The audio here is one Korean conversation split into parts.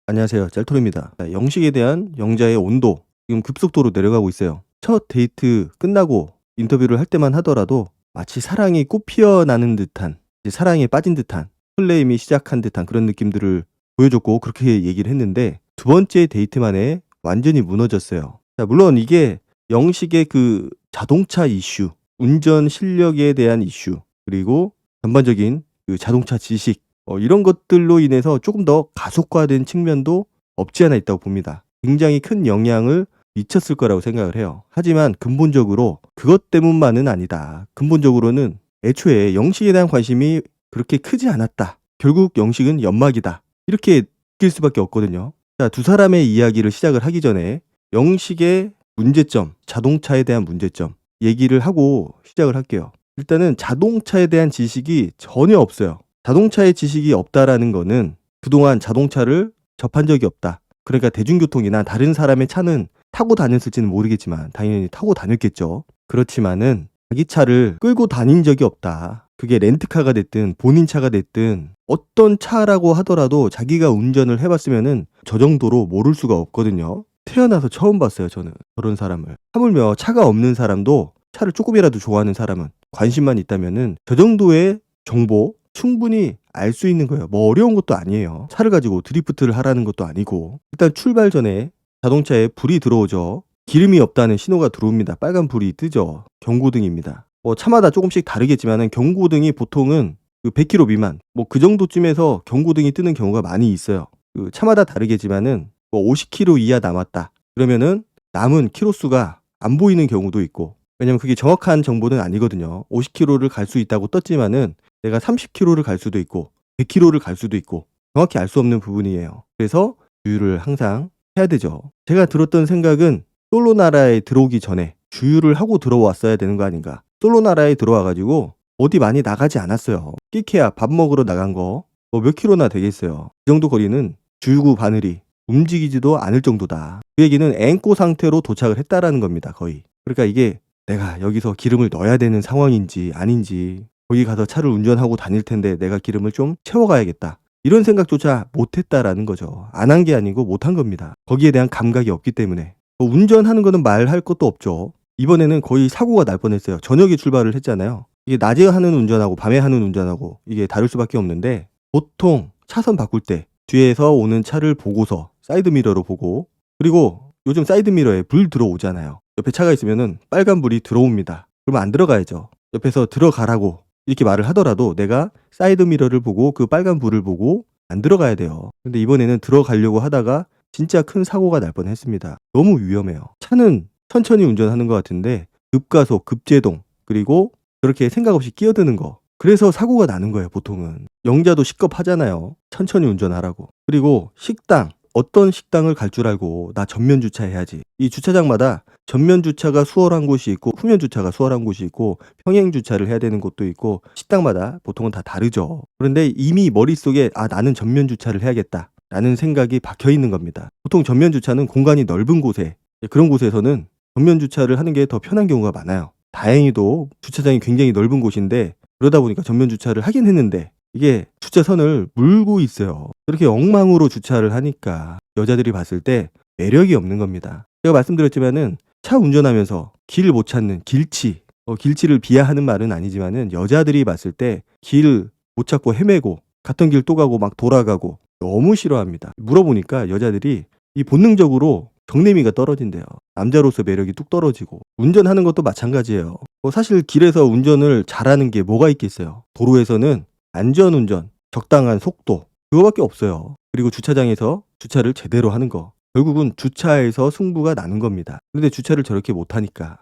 안녕하세요. 짤토리입니다. 영식에 대한 영자의 온도 지금 급속도로 내려가고 있어요. 첫 데이트 끝나고 인터뷰를 할 때만 하더라도 마치 사랑이 꽃피어나는 듯한, 이제 사랑에 빠진 듯한, 설레임이 시작한 듯한 그런 느낌들을 보여줬고 그렇게 얘기를 했는데, 두 번째 데이트 만에 완전히 무너졌어요. 자, 물론 이게 영식의 그 자동차 이슈, 운전 실력에 대한 이슈, 그리고 전반적인 그 자동차 지식, 이런 것들로 인해서 조금 더 가속화된 측면도 없지 않아 있다고 봅니다. 굉장히 큰 영향을 미쳤을 거라고 생각을 해요. 하지만 근본적으로 그것 때문만은 아니다. 근본적으로는 애초에 영식에 대한 관심이 그렇게 크지 않았다. 결국 영식은 연막이다. 이렇게 느낄 수밖에 없거든요. 자, 두 사람의 이야기를 시작을 하기 전에 영식의 문제점, 자동차에 대한 문제점 얘기를 하고 시작을 할게요. 일단은 자동차에 대한 지식이 전혀 없어요. 자동차의 지식이 없다라는 거는 그동안 자동차를 접한 적이 없다. 그러니까 대중교통이나 다른 사람의 차는 타고 다녔을지는 모르겠지만 당연히 타고 다녔겠죠. 그렇지만은 자기 차를 끌고 다닌 적이 없다. 그게 렌트카가 됐든 본인 차가 됐든 어떤 차라고 하더라도 자기가 운전을 해봤으면은 저 정도로 모를 수가 없거든요. 태어나서 처음 봤어요, 저는 저런 사람을. 하물며 차가 없는 사람도, 차를 조금이라도 좋아하는 사람은, 관심만 있다면은 저 정도의 정보 충분히 알 수 있는 거예요. 뭐 어려운 것도 아니에요. 차를 가지고 드리프트를 하라는 것도 아니고. 일단 출발 전에 자동차에 불이 들어오죠. 기름이 없다는 신호가 들어옵니다. 빨간 불이 뜨죠. 경고등입니다. 차마다 조금씩 다르겠지만은 경고등이 보통은 100km 미만, 그 정도쯤에서 경고등이 뜨는 경우가 많이 있어요. 차마다 다르겠지만은 50km 이하 남았다. 그러면은 남은 키로수가 안 보이는 경우도 있고. 왜냐면 그게 정확한 정보는 아니거든요. 50km를 갈 수 있다고 떴지만은 내가 30km를 갈 수도 있고 100km를 갈 수도 있고 정확히 알 수 없는 부분이에요. 그래서 주유를 항상 해야 되죠. 제가 들었던 생각은 솔로 나라에 들어오기 전에 주유를 하고 들어왔어야 되는 거 아닌가. 솔로 나라에 들어와가지고 어디 많이 나가지 않았어요. 끼케야 밥 먹으러 나간 거 몇 킬로나 되겠어요. 이 정도 거리는 주유구 바늘이 움직이지도 않을 정도다. 그 얘기는 앵꼬 상태로 도착을 했다라는 겁니다. 거의. 그러니까 이게 내가 여기서 기름을 넣어야 되는 상황인지 아닌지, 거기 가서 차를 운전하고 다닐 텐데 내가 기름을 좀 채워가야겠다, 이런 생각조차 못했다라는 거죠. 안 한 게 아니고 못한 겁니다. 거기에 대한 감각이 없기 때문에. 운전하는 거는 말할 것도 없죠. 이번에는 거의 사고가 날 뻔했어요. 저녁에 출발을 했잖아요. 이게 낮에 하는 운전하고 밤에 하는 운전하고 이게 다를 수밖에 없는데, 보통 차선 바꿀 때 뒤에서 오는 차를 보고서 사이드미러로 보고, 그리고 요즘 사이드미러에 불 들어오잖아요. 옆에 차가 있으면은 빨간 불이 들어옵니다. 그러면 안 들어가야죠. 옆에서 들어가라고 이렇게 말을 하더라도 내가 사이드미러를 보고 그 빨간 불을 보고 안 들어가야 돼요. 근데 이번에는 들어가려고 하다가 진짜 큰 사고가 날 뻔했습니다. 너무 위험해요. 차는 천천히 운전하는 것 같은데 급가속, 급제동, 그리고 그렇게 생각 없이 끼어드는 거, 그래서 사고가 나는 거예요. 보통은 영자도 시겁하잖아요. 천천히 운전하라고. 그리고 식당, 어떤 식당을 갈 줄 알고 나 전면 주차해야지. 이 주차장마다 전면 주차가 수월한 곳이 있고 후면 주차가 수월한 곳이 있고 평행 주차를 해야 되는 곳도 있고, 식당마다 보통은 다 다르죠. 그런데 이미 머릿속에 나는 전면 주차를 해야겠다 라는 생각이 박혀 있는 겁니다. 보통 전면 주차는 공간이 넓은 곳에, 그런 곳에서는 전면 주차를 하는 게 더 편한 경우가 많아요. 다행히도 주차장이 굉장히 넓은 곳인데 그러다 보니까 전면 주차를 하긴 했는데 이게 주차선을 물고 있어요. 그렇게 엉망으로 주차를 하니까 여자들이 봤을 때 매력이 없는 겁니다. 제가 말씀드렸지만은 차 운전하면서 길 못 찾는 길치, 길치를 비하하는 말은 아니지만은 여자들이 봤을 때 길 못 찾고 헤매고 갔던 길 또 가고 막 돌아가고 너무 싫어합니다. 물어보니까 여자들이 이 본능적으로 정내미가 떨어진대요. 남자로서 매력이 뚝 떨어지고. 운전하는 것도 마찬가지예요. 사실 길에서 운전을 잘하는 게 뭐가 있겠어요. 도로에서는 안전운전, 적당한 속도, 그거밖에 없어요. 그리고 주차장에서 주차를 제대로 하는 거. 결국은 주차에서 승부가 나는 겁니다. 근데 주차를 저렇게 못하니까,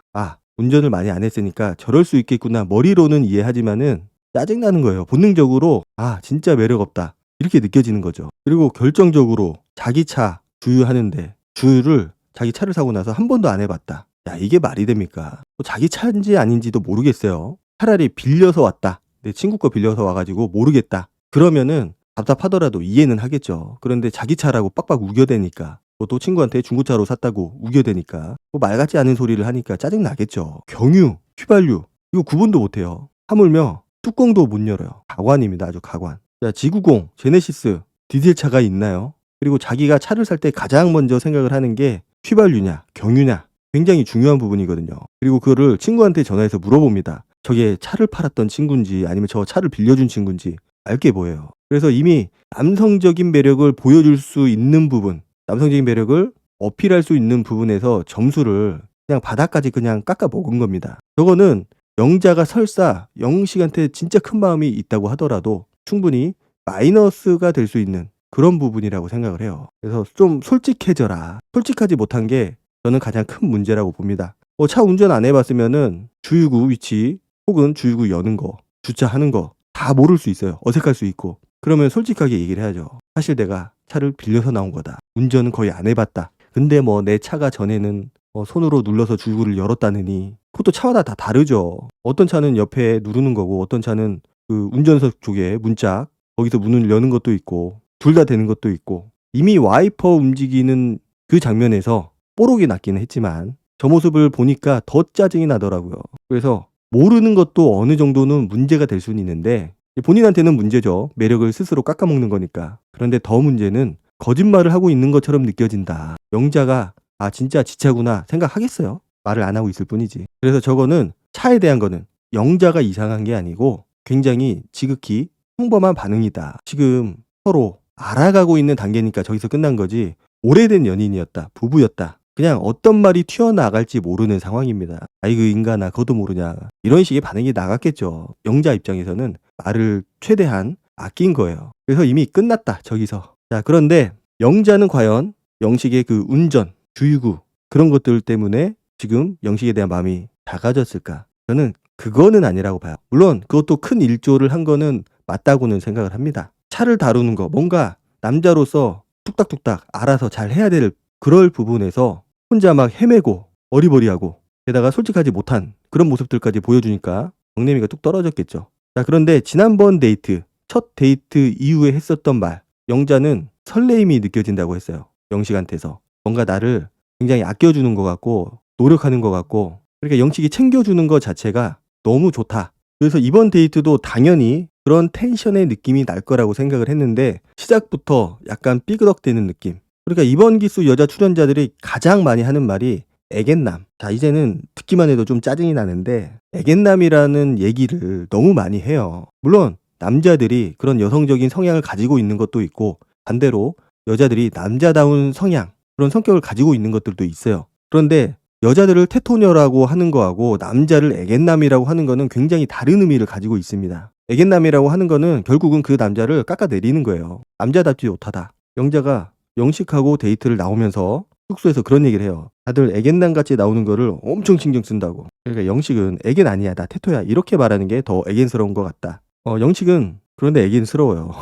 운전을 많이 안 했으니까 저럴 수 있겠구나, 머리로는 이해하지만은 짜증나는 거예요. 본능적으로 진짜 매력 없다, 이렇게 느껴지는 거죠. 그리고 결정적으로 자기 차 주유하는데 주유를 자기 차를 사고 나서 한 번도 안 해봤다. 이게 말이 됩니까? 자기 차인지 아닌지도 모르겠어요. 차라리 빌려서 왔다, 내 친구 거 빌려서 와가지고 모르겠다, 그러면은 답답하더라도 이해는 하겠죠. 그런데 자기 차라고 빡빡 우겨대니까, 또 친구한테 중고차로 샀다고 우겨대니까 말 같지 않은 소리를 하니까 짜증나겠죠. 경유, 휘발유, 이거 구분도 못해요. 하물며 뚜껑도 못 열어요. 가관입니다. 아주 가관. 자, 지구공, 제네시스, 디젤차가 있나요? 그리고 자기가 차를 살 때 가장 먼저 생각을 하는 게 휘발유냐 경유냐 굉장히 중요한 부분이거든요. 그리고 그거를 친구한테 전화해서 물어봅니다. 저게 차를 팔았던 친구인지 아니면 저 차를 빌려준 친구인지 알게 보여요. 그래서 이미 남성적인 매력을 보여줄 수 있는 부분, 남성적인 매력을 어필할 수 있는 부분에서 점수를 그냥 바닥까지 그냥 깎아 먹은 겁니다. 저거는 영자가 설사 영식한테 진짜 큰 마음이 있다고 하더라도 충분히 마이너스가 될 수 있는 그런 부분이라고 생각을 해요. 그래서 좀 솔직해져라. 솔직하지 못한 게 저는 가장 큰 문제라고 봅니다. 차 운전 안 해봤으면은 주유구 위치 혹은 주유구 여는 거, 주차하는 거 다 모를 수 있어요. 어색할 수 있고. 그러면 솔직하게 얘기를 해야죠. 사실 내가 차를 빌려서 나온 거다. 운전은 거의 안 해봤다. 근데 뭐 내 차가 전에는 손으로 눌러서 주유구를 열었다느니 그것도 차마다 다 다르죠. 어떤 차는 옆에 누르는 거고 어떤 차는 그 운전석 쪽에 문짝 거기서 문을 여는 것도 있고 둘 다 되는 것도 있고 이미 와이퍼 움직이는 그 장면에서 뽀록이 났기는 했지만 저 모습을 보니까 더 짜증이 나더라고요. 그래서 모르는 것도 어느 정도는 문제가 될 수는 있는데 본인한테는 문제죠. 매력을 스스로 깎아먹는 거니까. 그런데 더 문제는 거짓말을 하고 있는 것처럼 느껴진다. 영자가 아 진짜 지 차구나 생각하겠어요? 말을 안 하고 있을 뿐이지. 그래서 저거는 차에 대한 거는 영자가 이상한 게 아니고 굉장히 지극히 평범한 반응이다. 지금 서로 알아가고 있는 단계니까 저기서 끝난 거지 오래된 연인이었다. 부부였다. 그냥 어떤 말이 튀어나갈지 모르는 상황입니다. 아이고 인간아 그것도 모르냐. 이런 식의 반응이 나갔겠죠. 영자 입장에서는 말을 최대한 아낀 거예요. 그래서 이미 끝났다 저기서. 자 그런데 영자는 과연 영식의 그 운전, 주유구 그런 것들 때문에 지금 영식에 대한 마음이 작아졌을까? 저는 그거는 아니라고 봐요. 물론 그것도 큰 일조를 한 거는 맞다고는 생각을 합니다. 차를 다루는 거 뭔가 남자로서 뚝딱뚝딱 알아서 잘 해야 될 그럴 부분에서 혼자 막 헤매고 어리버리하고 게다가 솔직하지 못한 그런 모습들까지 보여주니까 정내미가 뚝 떨어졌겠죠. 자 그런데 지난번 데이트 첫 데이트 이후에 했었던 말 영자는 설레임이 느껴진다고 했어요. 영식한테서 뭔가 나를 굉장히 아껴주는 것 같고 노력하는 것 같고 그러니까 영식이 챙겨주는 것 자체가 너무 좋다. 그래서 이번 데이트도 당연히 그런 텐션의 느낌이 날 거라고 생각을 했는데 시작부터 약간 삐그덕대는 느낌. 그러니까 이번 기수 여자 출연자들이 가장 많이 하는 말이 애견남. 자 이제는 듣기만 해도 좀 짜증이 나는데 애견남이라는 얘기를 너무 많이 해요. 물론 남자들이 그런 여성적인 성향을 가지고 있는 것도 있고 반대로 여자들이 남자다운 성향 그런 성격을 가지고 있는 것들도 있어요. 그런데 여자들을 테토녀라고 하는 거하고 남자를 애견남이라고 하는 거는 굉장히 다른 의미를 가지고 있습니다. 애견남이라고 하는 거는 결국은 그 남자를 깎아내리는 거예요. 남자답지 못하다. 영자가 영식하고 데이트를 나오면서 숙소에서 그런 얘기를 해요. 다들 애견남같이 나오는 거를 엄청 신경 쓴다고. 그러니까 영식은 애견 아니야 나 테토야 이렇게 말하는 게 더 애견스러운 것 같다. 영식은 그런데 애견스러워요.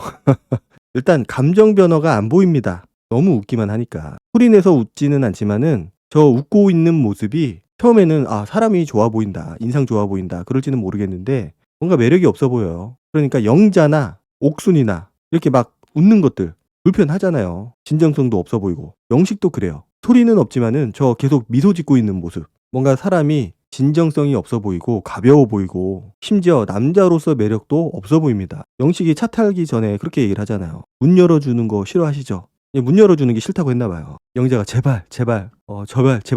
일단 감정 변화가 안 보입니다. 너무 웃기만 하니까. 소리 내서 웃지는 않지만은 저 웃고 있는 모습이 처음에는 아 사람이 좋아 보인다. 인상 좋아 보인다. 그럴지는 모르겠는데 뭔가 매력이 없어 보여요. 그러니까 영자나 옥순이나 이렇게 막 웃는 것들 불편하잖아요. 진정성도 없어 보이고. 영식도 그래요. 소리는 없지만은 저 계속 미소 짓고 있는 모습. 뭔가 사람이 진정성이 없어 보이고 가벼워 보이고 심지어 남자로서 매력도 없어 보입니다. 영식이 차 타기 전에 그렇게 얘기를 하잖아요. 문 열어주는 거 싫어하시죠? 문 열어주는 게 싫다고 했나 봐요. 영자가 제발 제발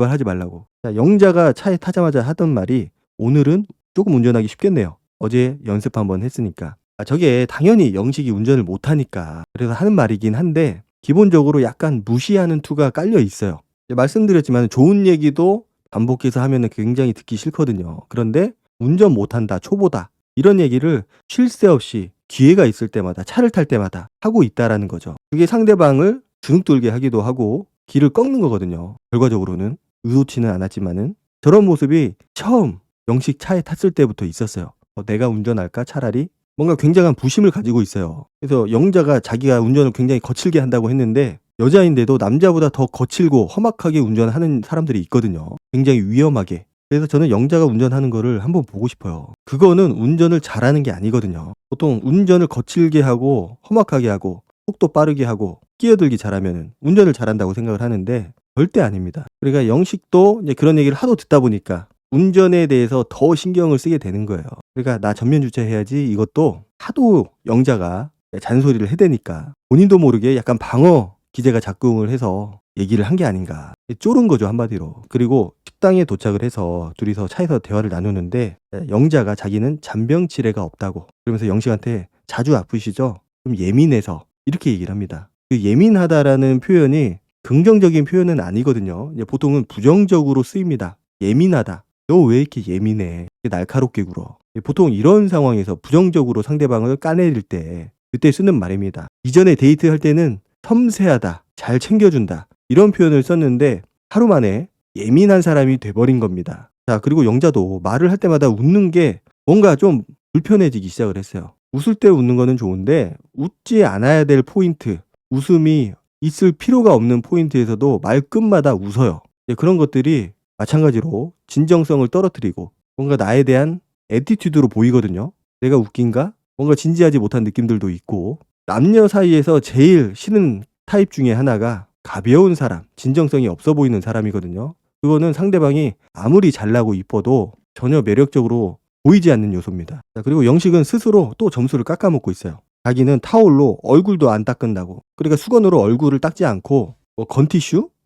하지 말라고. 자, 영자가 차에 타자마자 하던 말이 오늘은 조금 운전하기 쉽겠네요. 어제 연습 한번 했으니까. 저게 당연히 영식이 운전을 못하니까 그래서 하는 말이긴 한데 기본적으로 약간 무시하는 투가 깔려 있어요. 말씀드렸지만 좋은 얘기도 반복해서 하면은 굉장히 듣기 싫거든요. 그런데 운전 못한다, 초보다 이런 얘기를 쉴 새 없이 기회가 있을 때마다 차를 탈 때마다 하고 있다라는 거죠. 그게 상대방을 주눅들게 하기도 하고 길을 꺾는 거거든요. 결과적으로는 의도치는 않았지만은 저런 모습이 처음 영식 차에 탔을 때부터 있었어요. 내가 운전할까 차라리? 뭔가 굉장한 부심을 가지고 있어요. 그래서 영자가 자기가 운전을 굉장히 거칠게 한다고 했는데 여자인데도 남자보다 더 거칠고 험악하게 운전하는 사람들이 있거든요. 굉장히 위험하게. 그래서 저는 영자가 운전하는 거를 한번 보고 싶어요. 그거는 운전을 잘하는 게 아니거든요. 보통 운전을 거칠게 하고 험악하게 하고 속도 빠르게 하고 끼어들기 잘하면 운전을 잘한다고 생각을 하는데 절대 아닙니다. 그러니까 영식도 이제 그런 얘기를 하도 듣다 보니까 운전에 대해서 더 신경을 쓰게 되는 거예요. 그러니까 나 전면 주차해야지 이것도 하도 영자가 잔소리를 해대니까 본인도 모르게 약간 방어 기재가 작동을 해서 얘기를 한 게 아닌가. 쫄은 거죠, 한마디로. 그리고 식당에 도착을 해서 둘이서 차에서 대화를 나누는데 영자가 자기는 잔병치레가 없다고, 그러면서 영식한테 자주 아프시죠? 좀 예민해서, 이렇게 얘기를 합니다. 그 예민하다라는 표현이 긍정적인 표현은 아니거든요. 보통은 부정적으로 쓰입니다. 예민하다. 너 왜 이렇게 예민해? 날카롭게 굴어. 보통 이런 상황에서 부정적으로 상대방을 까내릴 때 그때 쓰는 말입니다. 이전에 데이트할 때는 섬세하다, 잘 챙겨준다, 이런 표현을 썼는데 하루 만에 예민한 사람이 돼버린 겁니다. 자, 그리고 영자도 말을 할 때마다 웃는 게 뭔가 좀 불편해지기 시작을 했어요. 웃을 때 웃는 거는 좋은데 웃지 않아야 될 포인트, 웃음이 있을 필요가 없는 포인트에서도 말끝마다 웃어요. 그런 것들이 마찬가지로 진정성을 떨어뜨리고 뭔가 나에 대한 애티튜드로 보이거든요. 내가 웃긴가? 뭔가 진지하지 못한 느낌들도 있고, 남녀 사이에서 제일 싫은 타입 중에 하나가 가벼운 사람, 진정성이 없어 보이는 사람이거든요. 그거는 상대방이 아무리 잘나고 이뻐도 전혀 매력적으로 보이지 않는 요소입니다. 자, 그리고 영식은 스스로 또 점수를 깎아먹고 있어요. 자기는 타올로 얼굴도 안 닦는다고. 그러니까 수건으로 얼굴을 닦지 않고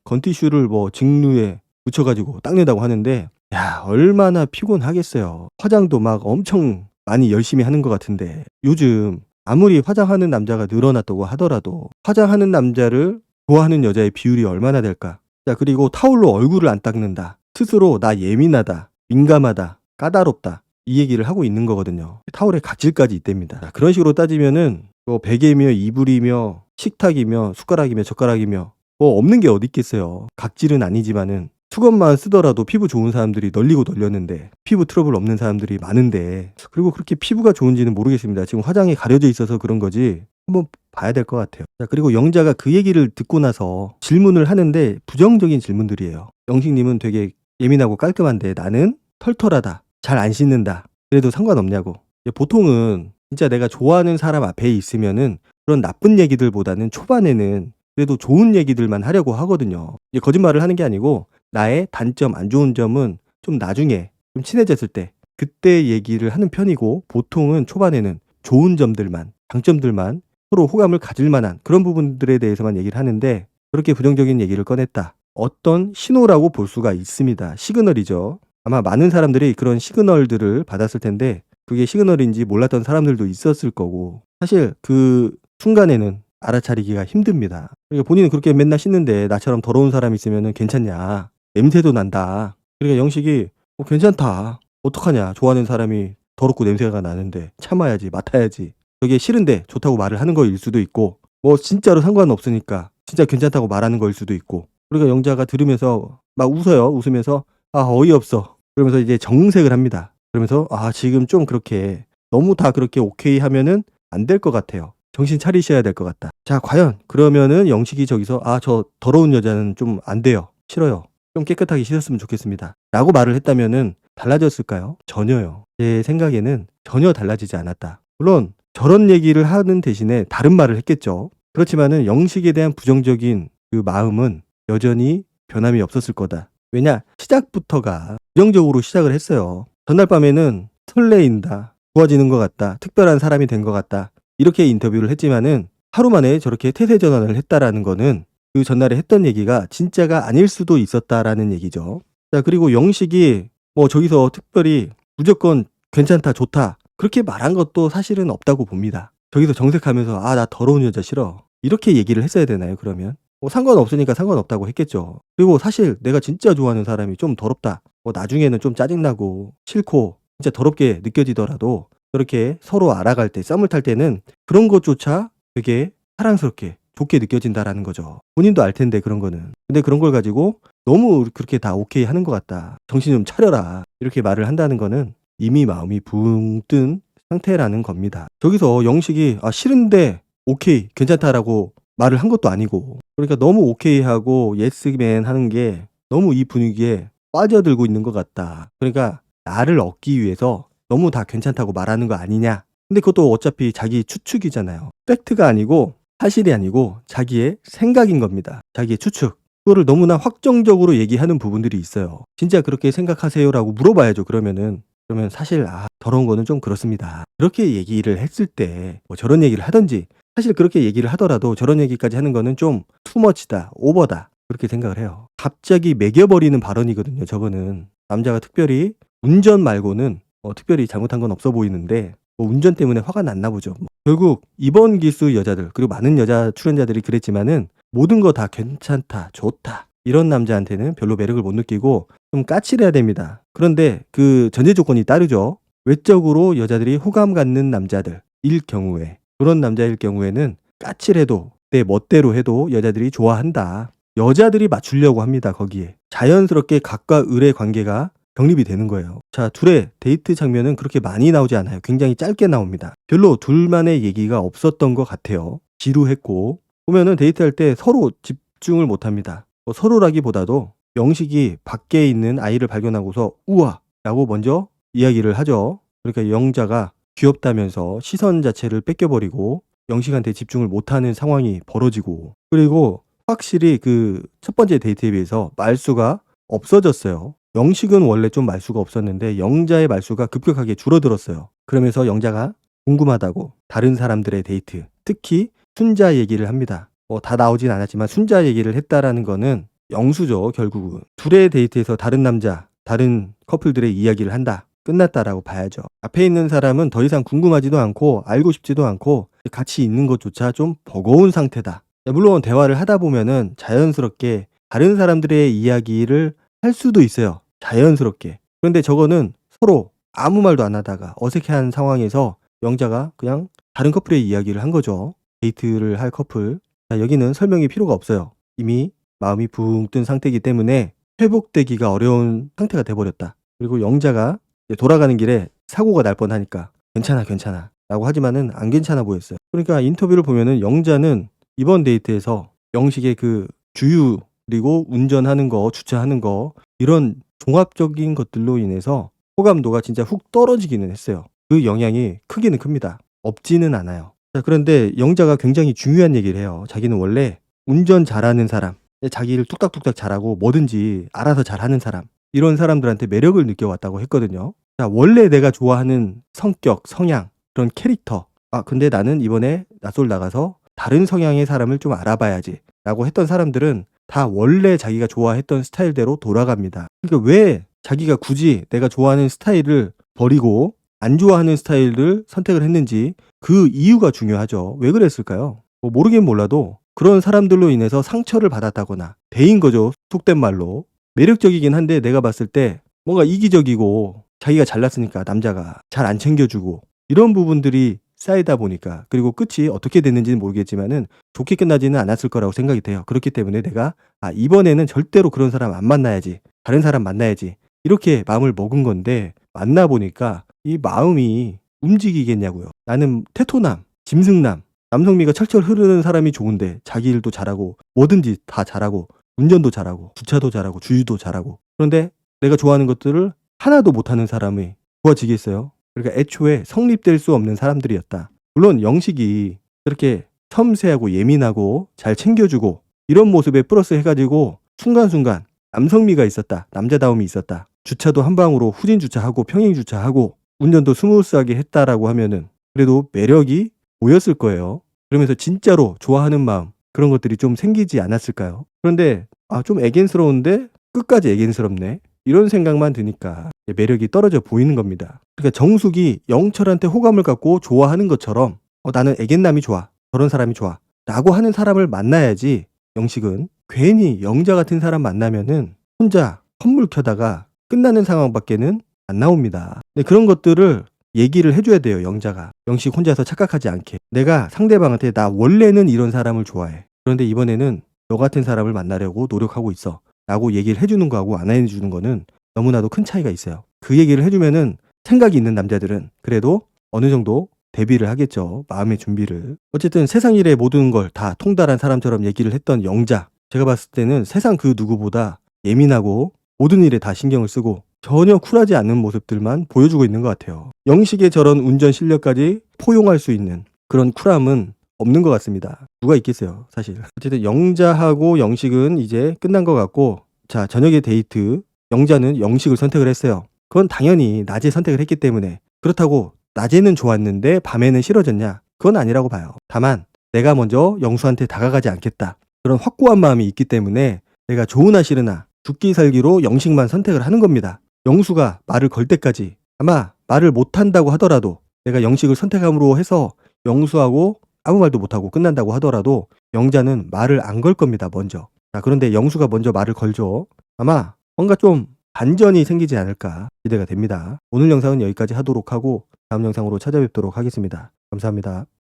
건티슈를 뭐 직루에 묻혀가지고 닦는다고 하는데, 야, 얼마나 피곤하겠어요. 화장도 막 엄청 많이 열심히 하는 것 같은데, 요즘 아무리 화장하는 남자가 늘어났다고 하더라도 화장하는 남자를 좋아하는 여자의 비율이 얼마나 될까? 자, 그리고 타올로 얼굴을 안 닦는다. 스스로 나 예민하다, 민감하다, 까다롭다, 이 얘기를 하고 있는 거거든요. 타올에 각질까지 있답니다. 자, 그런 식으로 따지면은 뭐 베개며 이불이며 식탁이며 숟가락이며 젓가락이며 뭐 없는 게 어디 있겠어요. 각질은 아니지만은 수건만 쓰더라도 피부 좋은 사람들이 널리고 널렸는데, 피부 트러블 없는 사람들이 많은데, 그리고 그렇게 피부가 좋은지는 모르겠습니다. 지금 화장이 가려져 있어서 그런 거지 한번 봐야 될 것 같아요. 자, 그리고 영자가 그 얘기를 듣고 나서 질문을 하는데 부정적인 질문들이에요. 영식님은 되게 예민하고 깔끔한데 나는 털털하다, 잘 안 씻는다, 그래도 상관없냐고. 보통은 진짜 내가 좋아하는 사람 앞에 있으면은 그런 나쁜 얘기들보다는 초반에는 그래도 좋은 얘기들만 하려고 하거든요. 이게 거짓말을 하는 게 아니고 나의 단점, 안 좋은 점은 좀 나중에 좀 친해졌을 때 그때 얘기를 하는 편이고, 보통은 초반에는 좋은 점들만, 장점들만, 서로 호감을 가질 만한 그런 부분들에 대해서만 얘기를 하는데, 그렇게 부정적인 얘기를 꺼냈다. 어떤 신호라고 볼 수가 있습니다. 시그널이죠. 아마 많은 사람들이 그런 시그널들을 받았을 텐데 그게 시그널인지 몰랐던 사람들도 있었을 거고, 사실 그 순간에는 알아차리기가 힘듭니다. 그러니까 본인은 그렇게 맨날 씻는데 나처럼 더러운 사람이 있으면 괜찮냐, 냄새도 난다. 그러니까 영식이 괜찮다, 어떡하냐, 좋아하는 사람이 더럽고 냄새가 나는데 참아야지, 맡아야지, 그게 싫은데 좋다고 말을 하는 거일 수도 있고, 뭐 진짜로 상관없으니까 진짜 괜찮다고 말하는 거일 수도 있고. 그러니까 영자가 들으면서 막 웃어요. 웃으면서 아, 어이없어, 그러면서 이제 정색을 합니다. 그러면서 아, 지금 좀 그렇게 너무 다 그렇게 오케이 하면은 안 될 것 같아요. 정신 차리셔야 될 것 같다. 자, 과연 그러면은 영식이 저기서 아, 저 더러운 여자는 좀 안 돼요, 싫어요, 좀 깨끗하게 씻었으면 좋겠습니다 라고 말을 했다면은 달라졌을까요? 전혀요. 제 생각에는 전혀 달라지지 않았다. 물론 저런 얘기를 하는 대신에 다른 말을 했겠죠. 그렇지만은 영식에 대한 부정적인 그 마음은 여전히 변함이 없었을 거다. 왜냐, 시작부터가 부정적으로 시작을 했어요. 전날 밤에는 설레인다, 좋아지는 것 같다, 특별한 사람이 된 것 같다, 이렇게 인터뷰를 했지만은 하루 만에 저렇게 태세 전환을 했다라는 거는 그 전날에 했던 얘기가 진짜가 아닐 수도 있었다라는 얘기죠. 자, 그리고 영식이 뭐 저기서 특별히 무조건 괜찮다, 좋다, 그렇게 말한 것도 사실은 없다고 봅니다. 저기서 정색하면서 아, 나 더러운 여자 싫어, 이렇게 얘기를 했어야 되나요? 그러면 뭐 상관없으니까 상관없다고 했겠죠. 그리고 사실 내가 진짜 좋아하는 사람이 좀 더럽다, 뭐 나중에는 좀 짜증나고 싫고 진짜 더럽게 느껴지더라도 그렇게 서로 알아갈 때, 썸을 탈 때는 그런 것조차 되게 사랑스럽게 좋게 느껴진다라는 거죠. 본인도 알 텐데 그런 거는. 근데 그런 걸 가지고 너무 그렇게 다 오케이 하는 것 같다, 정신 좀 차려라, 이렇게 말을 한다는 거는 이미 마음이 붕 뜬 상태라는 겁니다. 저기서 영식이 아, 싫은데 오케이, 괜찮다라고 말을 한 것도 아니고, 그러니까 너무 오케이 하고 예스맨 하는 게 너무 이 분위기에 빠져들고 있는 것 같다. 그러니까 나를 얻기 위해서 너무 다 괜찮다고 말하는 거 아니냐. 근데 그것도 어차피 자기 추측이잖아요. 팩트가 아니고 사실이 아니고 자기의 생각인 겁니다. 자기의 추측. 그거를 너무나 확정적으로 얘기하는 부분들이 있어요. 진짜 그렇게 생각하세요라고 물어봐야죠. 그러면 사실 아, 더러운 거는 좀 그렇습니다, 그렇게 얘기를 했을 때 뭐 저런 얘기를 하든지, 사실 그렇게 얘기를 하더라도 저런 얘기까지 하는 거는 좀 투머치다, 오버다 그렇게 생각을 해요. 갑자기 매겨버리는 발언이거든요 저거는. 남자가 특별히 운전 말고는 특별히 잘못한 건 없어 보이는데 뭐 운전 때문에 화가 났나 보죠. 결국 이번 기수 여자들 그리고 많은 여자 출연자들이 그랬지만은 모든 거 다 괜찮다, 좋다 이런 남자한테는 별로 매력을 못 느끼고 좀 까칠해야 됩니다. 그런데 그 전제 조건이 따르죠. 외적으로 여자들이 호감 갖는 남자들일 경우에, 그런 남자일 경우에는 까칠해도 내 멋대로 해도 여자들이 좋아한다. 여자들이 맞추려고 합니다. 거기에 자연스럽게 각과 을의 관계가 정립이 되는 거예요. 자, 둘의 데이트 장면은 그렇게 많이 나오지 않아요. 굉장히 짧게 나옵니다. 별로 둘만의 얘기가 없었던 것 같아요. 지루했고, 보면은 데이트할 때 서로 집중을 못합니다. 서로라기보다도 영식이 밖에 있는 아이를 발견하고서 우와! 라고 먼저 이야기를 하죠. 그러니까 영자가 귀엽다면서 시선 자체를 뺏겨버리고 영식한테 집중을 못하는 상황이 벌어지고, 그리고 확실히 그 첫 번째 데이트에 비해서 말수가 없어졌어요. 영식은 원래 좀 말수가 없었는데 영자의 말수가 급격하게 줄어들었어요. 그러면서 영자가 궁금하다고 다른 사람들의 데이트, 특히 순자 얘기를 합니다. 다 나오진 않았지만 순자 얘기를 했다라는 거는 영수죠. 결국은 둘의 데이트에서 다른 남자, 다른 커플들의 이야기를 한다, 끝났다라고 봐야죠. 앞에 있는 사람은 더 이상 궁금하지도 않고 알고 싶지도 않고 같이 있는 것조차 좀 버거운 상태다. 물론 대화를 하다 보면은 자연스럽게 다른 사람들의 이야기를 할 수도 있어요. 자연스럽게. 그런데 저거는 서로 아무 말도 안 하다가 어색해한 상황에서 영자가 그냥 다른 커플의 이야기를 한 거죠. 데이트를 할 커플. 자, 여기는 설명이 필요가 없어요. 이미 마음이 붕 뜬 상태이기 때문에 회복되기가 어려운 상태가 돼버렸다. 그리고 영자가 돌아가는 길에 사고가 날 뻔하니까 괜찮아 괜찮아 라고 하지만은 안 괜찮아 보였어요. 그러니까 인터뷰를 보면은 영자는 이번 데이트에서 영식의 그 주유 그리고 운전하는 거, 주차하는 거 이런 종합적인 것들로 인해서 호감도가 진짜 훅 떨어지기는 했어요. 그 영향이 크기는 큽니다. 없지는 않아요. 자, 그런데 영자가 굉장히 중요한 얘기를 해요. 자기는 원래 운전 잘하는 사람, 자기를 뚝딱뚝딱 잘하고 뭐든지 알아서 잘하는 사람, 이런 사람들한테 매력을 느껴왔다고 했거든요. 자, 원래 내가 좋아하는 성격, 성향, 그런 캐릭터. 근데 나는 이번에 낯설 나가서 다른 성향의 사람을 좀 알아봐야지 라고 했던 사람들은 다 원래 자기가 좋아했던 스타일대로 돌아갑니다. 그러니까 왜 자기가 굳이 내가 좋아하는 스타일을 버리고 안 좋아하는 스타일을 선택을 했는지 그 이유가 중요하죠. 왜 그랬을까요? 모르긴 몰라도 그런 사람들로 인해서 상처를 받았다거나 배인 거죠. 속된 말로. 매력적이긴 한데 내가 봤을 때 뭔가 이기적이고 자기가 잘났으니까 남자가 잘 안 챙겨주고 이런 부분들이 쌓이다 보니까, 그리고 끝이 어떻게 됐는지는 모르겠지만은 좋게 끝나지는 않았을 거라고 생각이 돼요. 그렇기 때문에 내가 이번에는 절대로 그런 사람 안 만나야지, 다른 사람 만나야지 이렇게 마음을 먹은 건데 만나보니까 이 마음이 움직이겠냐고요. 나는 테토남, 짐승남, 남성미가 철철 흐르는 사람이 좋은데 자기 일도 잘하고 뭐든지 다 잘하고 운전도 잘하고 주차도 잘하고 주유도 잘하고, 그런데 내가 좋아하는 것들을 하나도 못하는 사람이 좋아지겠어요? 그러니까 애초에 성립될 수 없는 사람들이었다. 물론 영식이 그렇게 섬세하고 예민하고 잘 챙겨주고 이런 모습에 플러스 해가지고 순간순간 남성미가 있었다, 남자다움이 있었다, 주차도 한 방으로 후진 주차하고 평행 주차하고 운전도 스무스하게 했다라고 하면은 그래도 매력이 보였을 거예요. 그러면서 진짜로 좋아하는 마음, 그런 것들이 좀 생기지 않았을까요? 그런데 좀 애견스러운데 끝까지 애견스럽네, 이런 생각만 드니까 매력이 떨어져 보이는 겁니다. 그러니까 정숙이 영철한테 호감을 갖고 좋아하는 것처럼 나는 애견남이 좋아, 저런 사람이 좋아 라고 하는 사람을 만나야지, 영식은 괜히 영자 같은 사람 만나면은 혼자 헛물 켜다가 끝나는 상황밖에는 안 나옵니다. 근데 그런 것들을 얘기를 해줘야 돼요. 영자가 영식 혼자서 착각하지 않게. 내가 상대방한테 나 원래는 이런 사람을 좋아해, 그런데 이번에는 너 같은 사람을 만나려고 노력하고 있어 라고 얘기를 해주는 거하고 안 해주는 거는 너무나도 큰 차이가 있어요. 그 얘기를 해주면은 생각이 있는 남자들은 그래도 어느 정도 대비를 하겠죠. 마음의 준비를. 어쨌든 세상 일의 모든 걸 다 통달한 사람처럼 얘기를 했던 영자, 제가 봤을 때는 세상 그 누구보다 예민하고 모든 일에 다 신경을 쓰고 전혀 쿨하지 않는 모습들만 보여주고 있는 것 같아요. 영식의 저런 운전 실력까지 포용할 수 있는 그런 쿨함은 없는 것 같습니다. 누가 있겠어요, 사실. 어쨌든 영자하고 영식은 이제 끝난 것 같고, 자, 저녁에 데이트, 영자는 영식을 선택을 했어요. 그건 당연히 낮에 선택을 했기 때문에. 그렇다고 낮에는 좋았는데 밤에는 싫어졌냐? 그건 아니라고 봐요. 다만 내가 먼저 영수한테 다가가지 않겠다. 그런 확고한 마음이 있기 때문에 내가 좋으나 싫으나 죽기 살기로 영식만 선택을 하는 겁니다. 영수가 말을 걸 때까지 아마 말을 못한다고 하더라도 내가 영식을 선택함으로 해서 영수하고 아무 말도 못하고 끝난다고 하더라도 영자는 말을 안 걸 겁니다. 먼저. 자, 그런데 영수가 먼저 말을 걸죠. 아마 뭔가 좀 반전이 생기지 않을까 기대가 됩니다. 오늘 영상은 여기까지 하도록 하고 다음 영상으로 찾아뵙도록 하겠습니다. 감사합니다.